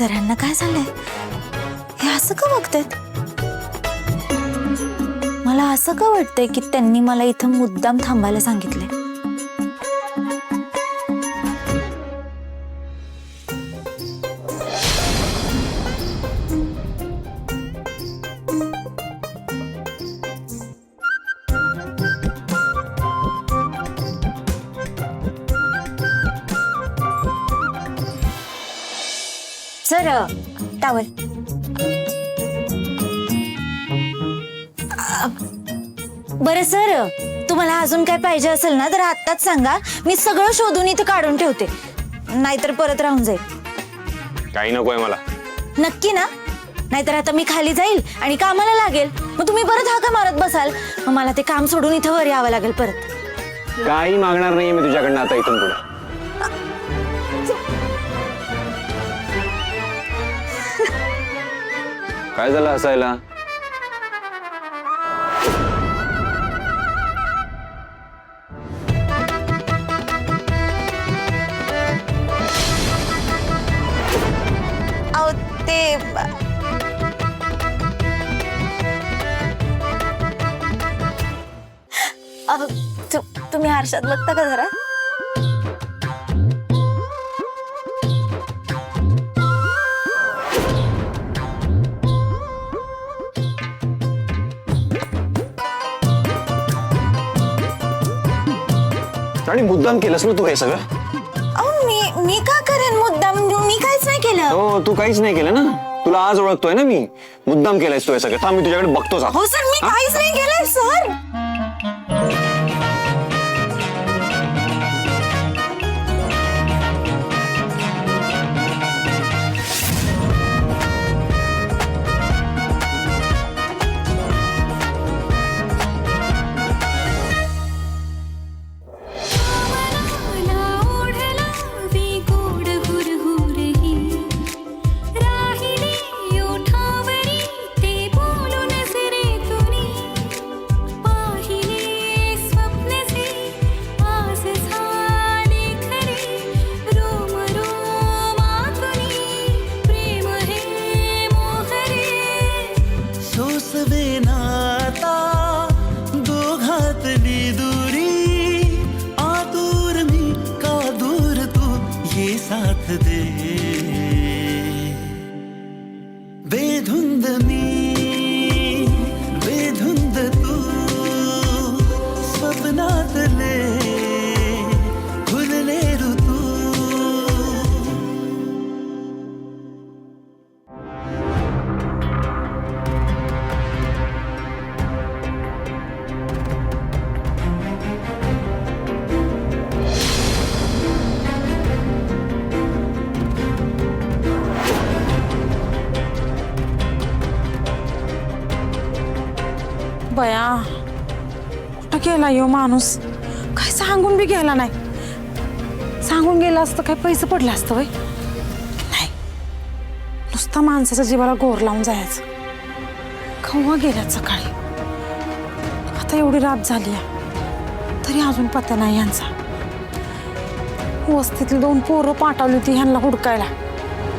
सरांना काय झालंय? हे असं का बघतायत? मला असं का वाटतंय की त्यांनी मला इथं मुद्दाम थांबायला सांगितले? सर टावर बरं सर, तुम्हाला अजून काय पाहिजे असेल ना तर आत्ताच सांगा, मी सगळं शोधून इथे काढून ठेवते, नाहीतर परत राहून जाईल. काही नकोय मला. नक्की ना? नाहीतर आता मी खाली जाईल आणि कामाला लागेल, मग तुम्ही परत हाका मारत बसाल, मग मला ते काम सोडून इथं वर यावं लागेल परत. काही मागणार नाहीये मी तुझ्याकडनं आता इथून पुढे. काय झालं हसायला? अहो ते तुम्ही आरशात बघता का जरा? आणि मुद्दाम केलंस ना तू हे सगळं? अहो मी का करेन मुद्दाम? मी काहीच नाही केलं. हो तू काहीच नाही केलं ना. तुला आज ओळखतोय ना मी. मुद्दाम केलंयस तू हे सगळं. थांब मी तुझ्याकडे बघतोच. हो सर, मी काहीच नाही केलं सर. बेधुंद मी बेधुंद तू स्वप्नातले फुलले ऋतू. बया, कुठं गेला यो माणूस? काय सांगून बी गेला नाही. सांगून गेला असतं काय पैसे पडले असतं वय? नाही, नुसता माणसाच्या जीवाला गोर लावून जायचं. केव्हा गेल्यात सकाळी, आता एवढी रात झाली तरी अजून पत्ता नाही यांचा. वस्तीतली 2 पोरं पाठवली होती ह्यांना हुडकायला,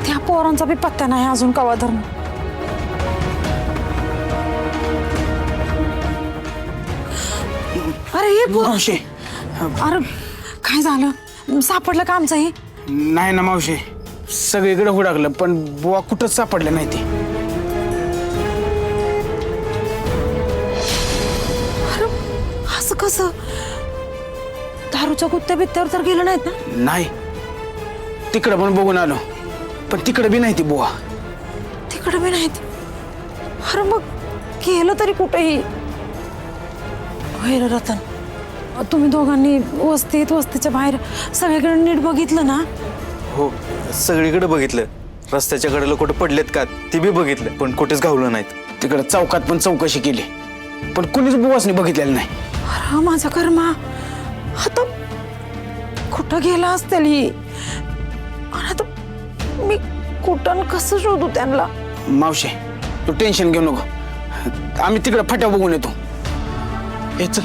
त्या पोरांचा बी पत्ता नाही अजून कवा धरून. अरे हे मावशी, अरे काय झालं? सापडलं का आमचं हे? नाही ना मावशी, सगळीकडे हुडकलं पण बुवा कुठंच सापडलं नाही ते. अरे असं कसं? दारूच्या गुत्त्या बित्त्यावर तर गेलं नाहीत ना? नाही, तिकडं पण बघून आलो पण तिकडे बी नाही ती बुवा. तिकडे बी नाहीत? अरे मग गेलं तरी कुठेही? होय रतन, तुम्ही दोघांनी वस्तीच्या बाहेर सगळीकडे नीट बघितलं ना? हो, सगळीकडे बघितलं. रस्त्याच्या कडेला कुठे पडलेत का ते बी बघितलं, पण कुठेच घावलं नाहीत. तिकडे चौकात पण चौकशी केली पण कुणीच बुवासनी बघितलेलं नाही. अरे माझा कर्मा, आता कुठं गेला असतील ही? आणि आता मी कुठं कसं शोधू त्यांना? मावशी तू टेन्शन घेऊ नको, आम्ही तिकडे फाट्या बघून येतो. हे चल.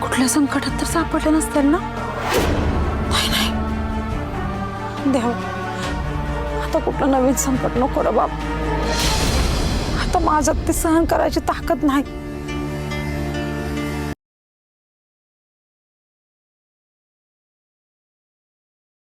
कुठल्या संकटात तर सापडले नसतील ना? नाही नाही, देव आता कुठलं नवीन संकट नको रे बाप. आता माझ्यात ते सहन करायची ताकद नाही.